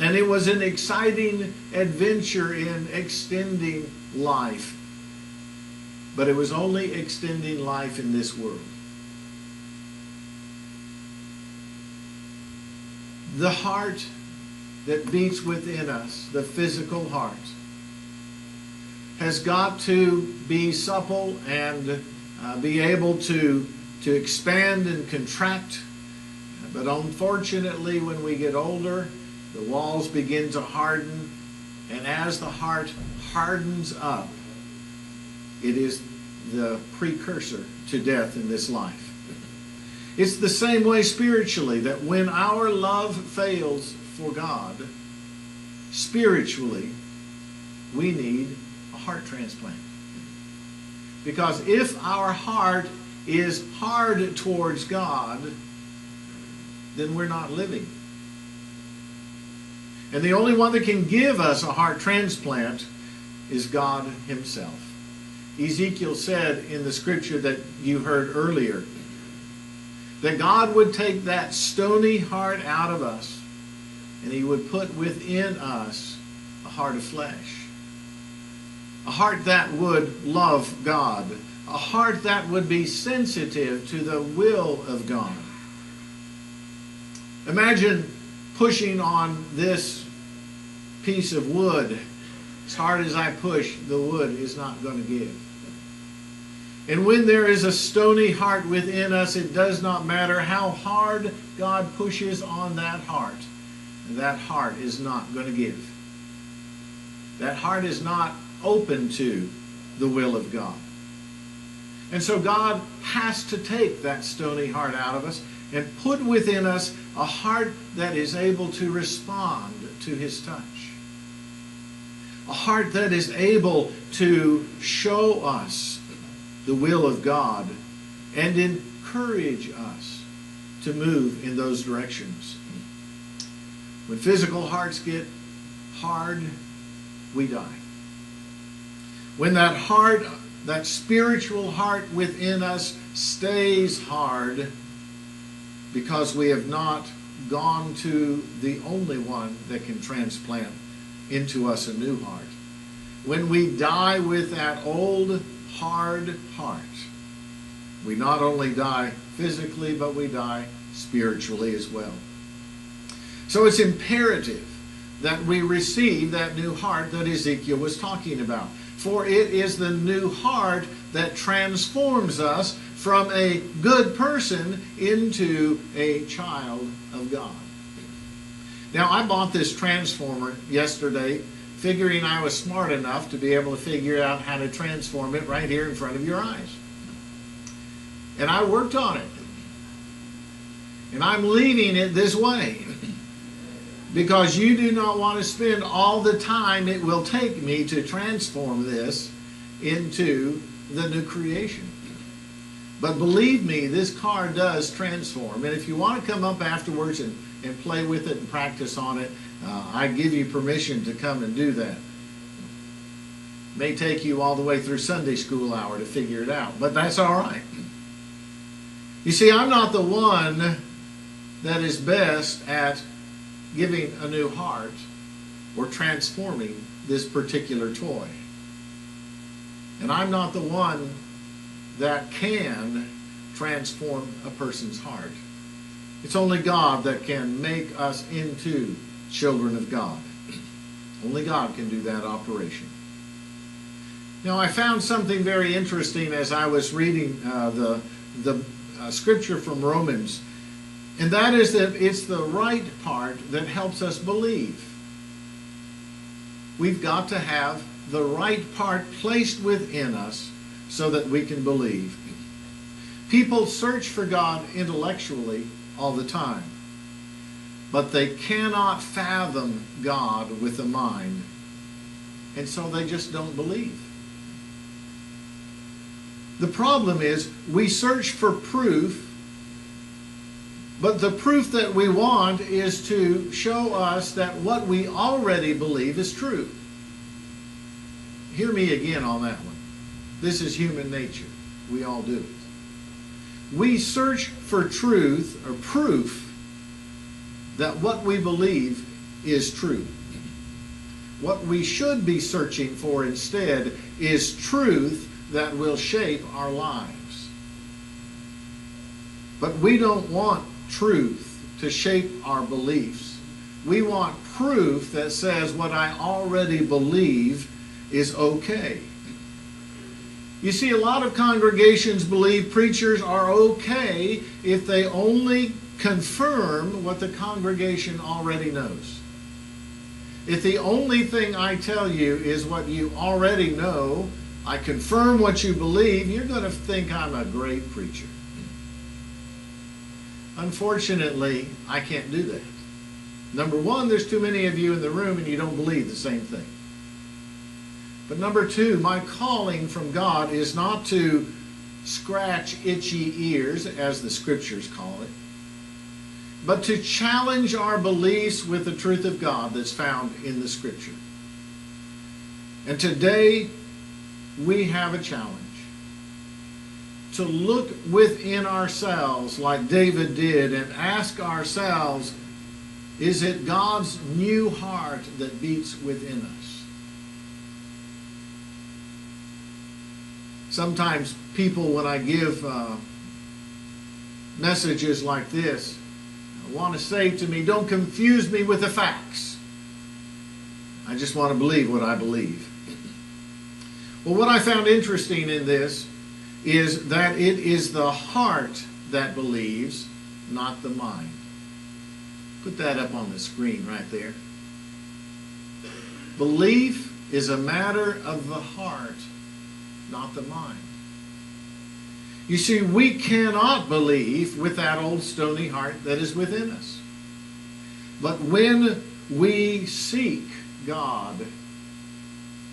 And it was an exciting adventure in extending life. But it was only extending life in this world. The heart that beats within us, the physical heart, has got to be supple and be able to expand and contract. But unfortunately, when we get older, the walls begin to harden, and as the heart hardens up, it is the precursor to death in this life. It's the same way spiritually, that when our love fails for God, spiritually, we need a heart transplant. Because if our heart is hard towards God, then we're not living. And the only one that can give us a heart transplant is God Himself. Ezekiel said in the scripture that you heard earlier, that God would take that stony heart out of us, and He would put within us a heart of flesh. A heart that would love God. A heart that would be sensitive to the will of God. Imagine pushing on this piece of wood. As hard as I push, the wood is not going to give. And when there is a stony heart within us, it does not matter how hard God pushes on that heart is not going to give. That heart is not open to the will of God. And so God has to take that stony heart out of us and put within us a heart that is able to respond to His touch. A heart that is able to show us the will of God and encourage us to move in those directions. When physical hearts get hard, we die. When that heart, that spiritual heart within us stays hard because we have not gone to the only one that can transplant into us a new heart. When we die with that old hard heart, we not only die physically, but we die spiritually as well. So it's imperative that we receive that new heart that Ezekiel was talking about. For it is the new heart that transforms us from a good person into a child of God. Now, I bought this transformer yesterday, figuring I was smart enough to be able to figure out how to transform it right here in front of your eyes. And I worked on it. And I'm leaving it this way. Because you do not want to spend all the time it will take me to transform this into the new creation. But believe me, this car does transform. And if you want to come up afterwards and play with it and practice on it, I give you permission to come and do that. May take you all the way through Sunday school hour to figure it out, but that's all right. You see, I'm not the one that is best at giving a new heart or transforming this particular toy. And I'm not the one that can transform a person's heart. It's only God that can make us into children of God. Only God can do that operation. Now, I found something very interesting as I was reading the scripture from Romans, and that is that it's the right part that helps us believe. We've got to have the right part placed within us so that we can believe. People search for God intellectually all the time, but they cannot fathom God with the mind, and so they just don't believe. The problem is we search for proof, but the proof that we want is to show us that what we already believe is true. Hear me again on that one. This is human nature. We all do it. We search for truth or proof that what we believe is true. What we should be searching for instead is truth that will shape our lives. But we don't want truth to shape our beliefs. We want proof that says what I already believe is okay. You see, a lot of congregations believe preachers are okay if they only confirm what the congregation already knows. If the only thing I tell you is what you already know, I confirm what you believe, you're going to think I'm a great preacher. Unfortunately, I can't do that. Number one, there's too many of you in the room and you don't believe the same thing. But number two, my calling from God is not to scratch itchy ears, as the scriptures call it, but to challenge our beliefs with the truth of God that's found in the scripture. And today, we have a challenge to look within ourselves like David did and ask ourselves, is it God's new heart that beats within us? Sometimes people, when I give messages like this, want to say to me, don't confuse me with the facts. I just want to believe what I believe. Well, what I found interesting in this is that it is the heart that believes, not the mind. Put that up on the screen right there. Belief is a matter of the heart, not the mind. You see, we cannot believe with that old stony heart that is within us. But when we seek God,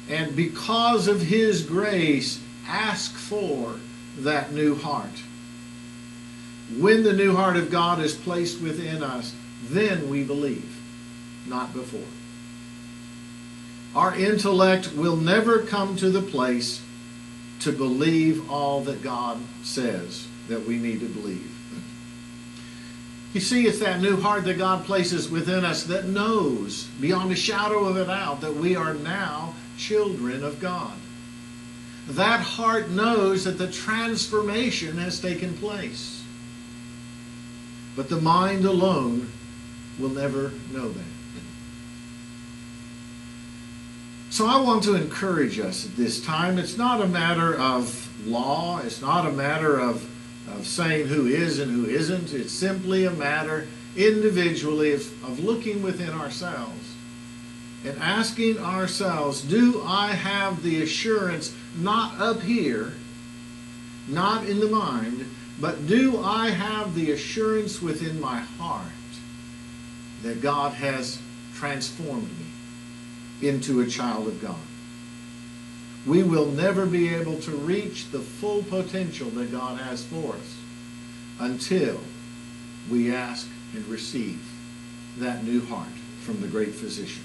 and because of His grace, ask for that new heart, when the new heart of God is placed within us, then we believe, not before. Our intellect will never come to the place to believe all that God says that we need to believe. You see, it's that new heart that God places within us that knows, beyond a shadow of a doubt, that we are now children of God. That heart knows that the transformation has taken place. But the mind alone will never know that. So I want to encourage us at this time. It's not a matter of law. It's not a matter of saying who is and who isn't. It's simply a matter individually of looking within ourselves and asking ourselves, do I have the assurance, not up here, not in the mind, but do I have the assurance within my heart that God has transformed me into a child of God? We will never be able to reach the full potential that God has for us until we ask and receive that new heart from the great physician.